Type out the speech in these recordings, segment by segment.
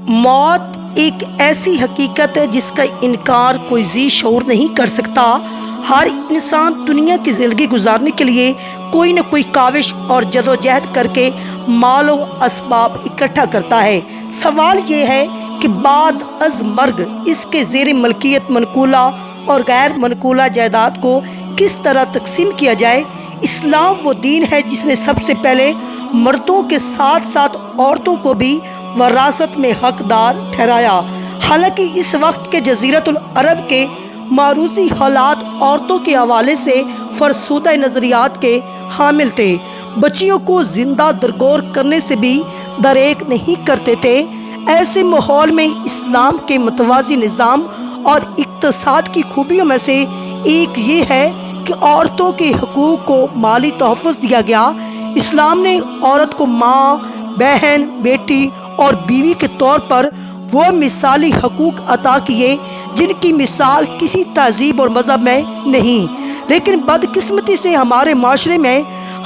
موت ایک ایسی حقیقت ہے جس کا انکار کوئی ذی شعور نہیں کر سکتا۔ ہر انسان دنیا کی زندگی گزارنے کے لیے کوئی نہ کوئی کاوش اور جدوجہد کر کے مال و اسباب اکٹھا کرتا ہے۔ سوال یہ ہے کہ بعد از مرگ اس کے زیر ملکیت منقولہ اور غیر منقولہ جائیداد کو کس طرح تقسیم کیا جائے۔ اسلام وہ دین ہے جس نے سب سے پہلے مردوں کے ساتھ ساتھ عورتوں کو بھی وراثت میں حقدار ٹھہرایا۔ حالانکہ اس وقت کے جزیرۃ العرب کے معروضی حالات عورتوں کے حوالے سے فرسودہ نظریات کے حامل تھے، بچیوں کو زندہ درگور کرنے سے بھی دریغ نہیں کرتے تھے۔ ایسے ماحول میں اسلام کے متوازی نظام اور اقتصاد کی خوبیوں میں سے ایک یہ ہے کہ عورتوں کے حقوق کو مالی تحفظ دیا گیا۔ اسلام نے عورت کو ماں، بہن، بیٹی اور بیوی کے طور پر وہ مثالی حقوق عطا کیے جن کی مثال کسی تہذیب اور مذہب میں نہیں، لیکن بدقسمتی سے ہمارے معاشرے میں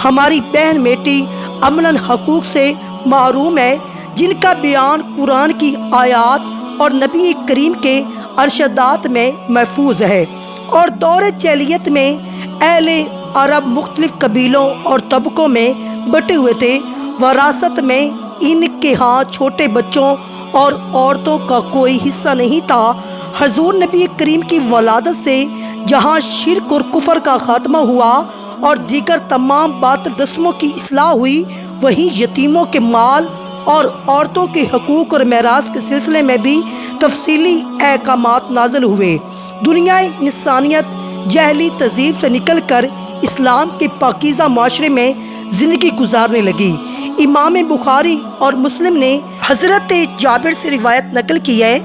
ہماری بہن بیٹی عملاً حقوق سے محروم ہے جن کا بیان قرآن کی آیات اور نبی کریم کے ارشادات میں محفوظ ہے۔ اور دور جاہلیت میں اہل عرب مختلف قبیلوں اور طبقوں میں بٹے ہوئے تھے۔ وراثت میں ان کے ہاں چھوٹے بچوں اور عورتوں کا کوئی حصہ نہیں تھا۔ حضور نبی کریم کی ولادت سے جہاں شرک اور کفر کا خاتمہ ہوا اور دیگر تمام باطل رسموں کی اصلاح ہوئی، وہیں یتیموں کے مال اور عورتوں کے حقوق اور میراث کے سلسلے میں بھی تفصیلی احکامات نازل ہوئے۔ دنیا انسانیت جاہلی تہذیب سے نکل کر اسلام کے پاکیزہ معاشرے میں زندگی گزارنے لگی۔ امام بخاری اور مسلم نے حضرت جابر سے روایت نقل کی ہے۔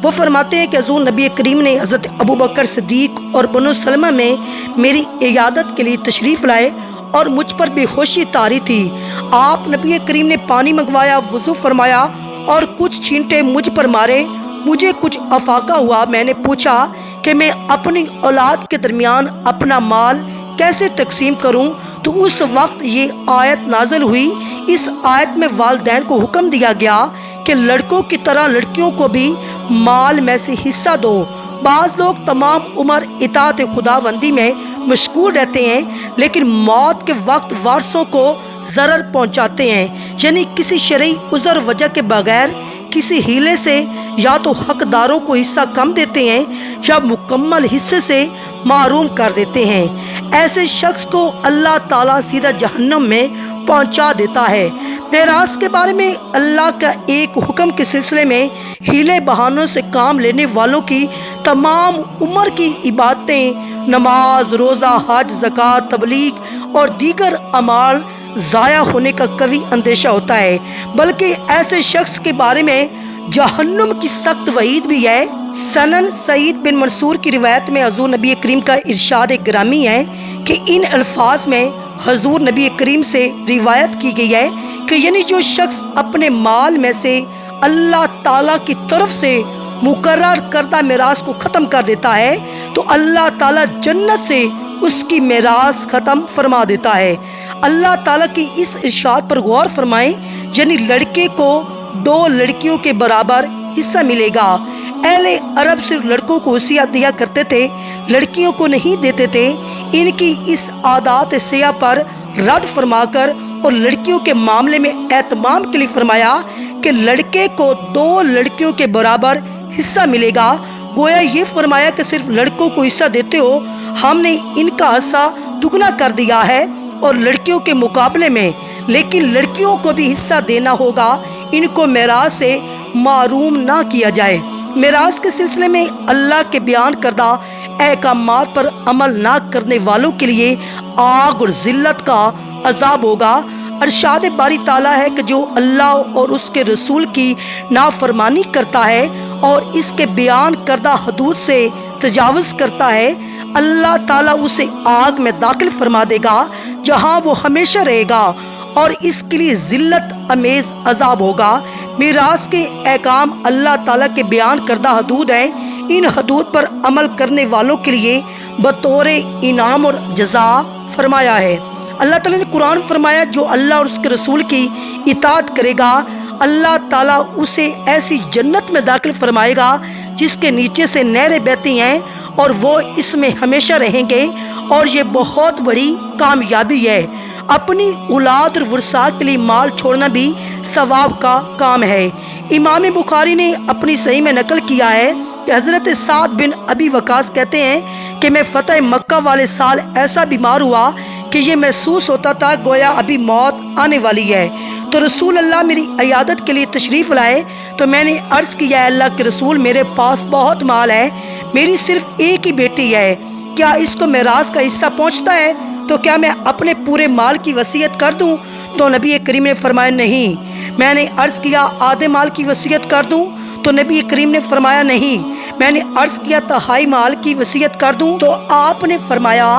وہ فرماتے ہیں کہ حضور نبی کریم نے حضرت ابوبکر صدیق اور بنو سلمہ میں میری عیادت کے لیے تشریف لائے اور مجھ پر بے ہوشی طاری تھی۔ آپ نبی کریم نے پانی منگوایا، وضو فرمایا اور کچھ چھینٹے مجھ پر مارے۔ مجھے کچھ افاقہ ہوا۔ میں نے پوچھا کہ میں اپنی اولاد کے درمیان اپنا مال کیسے تقسیم کروں، تو اس وقت یہ آیت نازل ہوئی۔ اس آیت میں والدین کو حکم دیا گیا کہ لڑکوں کی طرح لڑکیوں کو بھی مال میں سے حصہ دو۔ بعض لوگ تمام عمر اطاعت خداوندی میں مشغول رہتے ہیں لیکن موت کے وقت وارثوں کو ضرر پہنچاتے ہیں، یعنی کسی شرعی عذر وجہ کے بغیر کسی ہیلے سے یا تو حقداروں کو حصہ کم دیتے ہیں یا مکمل حصے سے محروم کر دیتے ہیں۔ ایسے شخص کو اللہ تعالیٰ سیدھا جہنم میں پہنچا دیتا ہے۔ میراث کے بارے میں اللہ کا ایک حکم کے سلسلے میں ہیلے بہانوں سے کام لینے والوں کی تمام عمر کی عبادتیں، نماز، روزہ، حج، زکوٰۃ، تبلیغ اور دیگر اعمال ضائع ہونے کا قوی اندیشہ ہوتا ہے، بلکہ ایسے شخص کے بارے میں جہنم کی سخت وعید بھی ہے۔ سنن سعید بن منصور کی روایت میں حضور نبی کریم کا ارشاد گرامی ہے کہ ان الفاظ میں حضور نبی کریم سے روایت کی گئی ہے کہ یعنی جو شخص اپنے مال میں سے اللہ تعالیٰ کی طرف سے مقرر کردہ میراث کو ختم کر دیتا ہے تو اللہ تعالیٰ جنت سے اس کی میراث ختم فرما دیتا ہے۔ اللہ تعالیٰ کی اس ارشاد پر غور فرمائیں، یعنی لڑکے کو 2 لڑکیوں کے برابر حصہ ملے گا۔ اہل عرب صرف لڑکوں کو وصیت دیا کرتے تھے، لڑکیوں کو نہیں دیتے تھے۔ ان کی اس عادات سیاہ پر رد فرما کر اور لڑکیوں کے معاملے میں اہتمام کے لیے فرمایا کہ لڑکے کو 2 لڑکیوں کے برابر حصہ ملے گا۔ گویا یہ فرمایا کہ صرف لڑکوں کو حصہ دیتے ہو، ہم نے ان کا حصہ دگنا کر دیا ہے اور لڑکیوں کے مقابلے میں، لیکن لڑکیوں کو بھی حصہ دینا ہوگا، ان کو میراث سے محروم نہ کیا جائے۔ میراث کے سلسلے میں اللہ کے بیان کردہ احکامات پر عمل نہ کرنے والوں کے لیے آگ اور ذلت کا عذاب ہوگا۔ ارشاد باری تعالیٰ ہے کہ جو اللہ اور اس کے رسول کی نافرمانی کرتا ہے اور اس کے بیان کردہ حدود سے تجاوز کرتا ہے، اللہ تعالیٰ اسے آگ میں داخل فرما دے گا جہاں وہ ہمیشہ رہے گا اور اس کے لیے ذلت امیز عذاب ہوگا۔ میراث کے احکام اللہ تعالیٰ کے بیان کردہ حدود ہیں۔ ان حدود پر عمل کرنے والوں کے لیے بطور انعام اور جزا فرمایا ہے۔ اللہ تعالیٰ نے قرآن فرمایا جو اللہ اور اس کے رسول کی اطاعت کرے گا اللہ تعالیٰ اسے ایسی جنت میں داخل فرمائے گا جس کے نیچے سے نہریں بہتی ہیں، اور وہ اس میں ہمیشہ رہیں گے، اور یہ بہت بڑی کامیابی ہے۔ اپنی اولاد اور ورثاء کے لیے مال چھوڑنا بھی ثواب کا کام ہے۔ امام بخاری نے اپنی صحیح میں نقل کیا ہے کہ حضرت سعد بن ابی وقاص کہتے ہیں کہ میں فتح مکہ والے سال ایسا بیمار ہوا کہ یہ محسوس ہوتا تھا گویا ابھی موت آنے والی ہے۔ تو رسول اللہ میری عیادت کے لیے تشریف لائے تو میں نے عرض کیا، اے اللہ کے رسول، میرے پاس بہت مال ہے، میری صرف ایک ہی بیٹی ہے، کیا اس کو میراث کا حصہ پہنچتا ہے؟ تو کیا میں اپنے پورے مال کی وصیت کر دوں؟ تو نبی کریم نے فرمایا نہیں۔ میں نے عرض کیا آدھے مال کی وصیت کر دوں؟ تو نبی کریم نے فرمایا نہیں۔ میں نے عرض کیا تہائی مال کی وصیت کر دوں؟ تو آپ نے فرمایا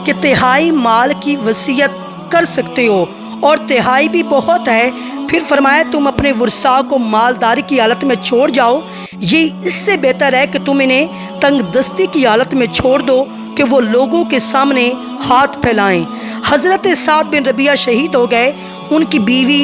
کہ تہائی مال کی وصیت کر سکتے ہو، اور تہائی بھی بہت ہے۔ پھر فرمایا تم اپنے ورثاء کو مالداری کی حالت میں چھوڑ جاؤ، یہ اس سے بہتر ہے کہ تم انہیں تنگ دستی کی حالت میں چھوڑ دو کہ وہ لوگوں کے سامنے ہاتھ پھیلائیں۔ حضرت سعد بن ربیعہ شہید ہو گئے، ان کی بیوی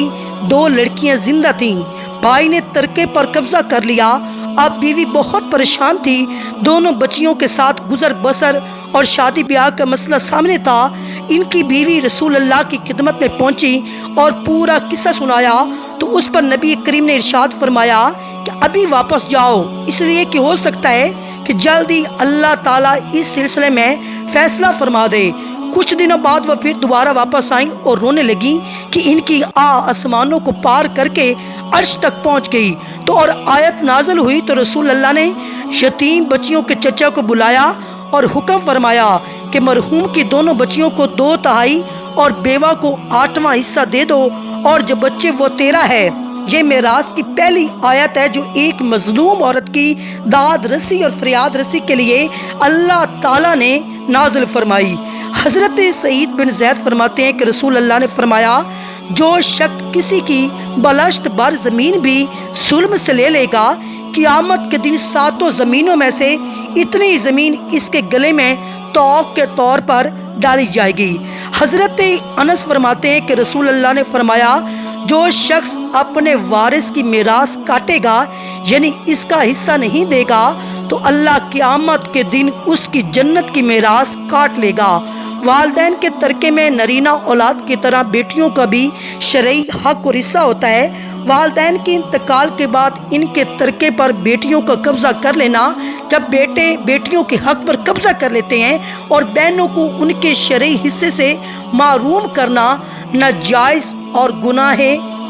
2 لڑکیاں زندہ تھیں۔ بھائی نے ترکے پر قبضہ کر لیا، اب بیوی بہت پریشان تھی، دونوں بچیوں کے ساتھ گزر بسر اور شادی بیاہ کا مسئلہ سامنے تھا۔ ان کی بیوی رسول اللہ کی خدمت میں پہنچی اور پورا قصہ سنایا، تو اس پر نبی کریم نے ارشاد فرمایا کہ ابھی واپس جاؤ، اس لیے کہ ہو سکتا ہے کہ جلدی اللہ تعالیٰ اس سلسلے میں فیصلہ فرما دے۔ کچھ دنوں بعد وہ پھر دوبارہ واپس آئیں اور رونے لگیں کہ ان کی آسمانوں کو پار کر کے عرش تک پہنچ گئی۔ تو اور آیت نازل ہوئی تو رسول اللہ نے یتیم بچیوں کے چچا کو بلایا اور حکم فرمایا کہ مرحوم کی دونوں بچیوں کو 2 تہائی اور بیوہ کو 8واں حصہ دے دو، اور جو بچے وہ 13 ہے۔ یہ میراث کی پہلی آیت ہے جو ایک مظلوم عورت کی داد رسی اور فریاد رسی کے لیے اللہ تعالیٰ نے نازل فرمائی۔ حضرت سعید بن زید فرماتے ہیں کہ رسول اللہ نے فرمایا، جو شخص کسی کی بلشت بر زمین بھی ظلم سے لے لے گا، قیامت کے دن 7 زمینوں میں سے اتنی زمین اس کے گلے میں توق کے طور پر ڈالی جائے گی۔ حضرت انس فرماتے ہیں کہ رسول اللہ نے فرمایا، جو شخص اپنے وارث کی میراث کاٹے گا، یعنی اس کا حصہ نہیں دے گا، تو اللہ قیامت کے دن اس کی جنت کی میراث کاٹ لے گا۔ والدین کے ترکے میں نرینہ اولاد کی طرح بیٹیوں کا بھی شرعی حق اور حصہ ہوتا ہے۔ والدین کے انتقال کے بعد ان کے ترکے پر بیٹیوں کا قبضہ کر لینا، جب بیٹے بیٹیوں کے حق پر قبضہ کر لیتے ہیں اور بہنوں کو ان کے شرعی حصے سے محروم کرنا ناجائز اور گناہ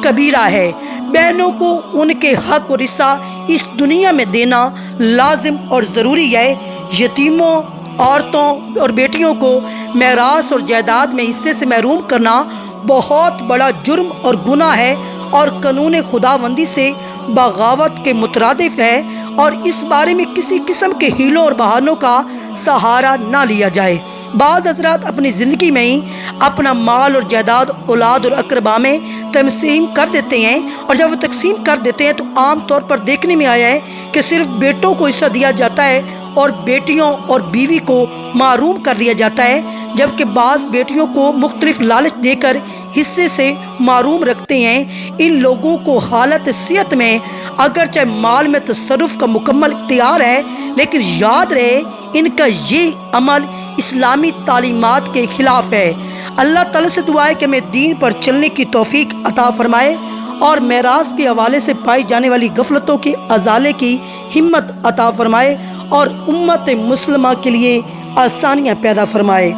کبیرہ ہے۔ بہنوں کو ان کے حق اور حصہ اس دنیا میں دینا لازم اور ضروری ہے۔ یتیموں، عورتوں اور بیٹیوں کو میراث اور جائیداد میں حصے سے محروم کرنا بہت بڑا جرم اور گناہ ہے، اور قانون خداوندی سے بغاوت کے مترادف ہے، اور اس بارے میں کسی قسم کے ہیلوں اور بہانوں کا سہارا نہ لیا جائے۔ بعض حضرات اپنی زندگی میں ہی اپنا مال اور جائیداد اولاد اور اقربا میں تقسیم کر دیتے ہیں، اور جب وہ تقسیم کر دیتے ہیں تو عام طور پر دیکھنے میں آیا ہے کہ صرف بیٹوں کو حصہ دیا جاتا ہے اور بیٹیوں اور بیوی کو محروم کر دیا جاتا ہے، جبکہ بعض بیٹیوں کو مختلف لالچ دے کر حصے سے محروم رکھتے ہیں۔ ان لوگوں کو حالت صحت میں اگرچہ مال میں تصرف کا مکمل اختیار ہے، لیکن یاد رہے ان کا یہ عمل اسلامی تعلیمات کے خلاف ہے۔ اللہ تعالیٰ سے دعا ہے کہ ہمیں دین پر چلنے کی توفیق عطا فرمائے، اور میراث کے حوالے سے پائی جانے والی غفلتوں کے ازالے کی ہمت عطا فرمائے، اور امت مسلمہ کے لیے آسانیاں پیدا فرمائے۔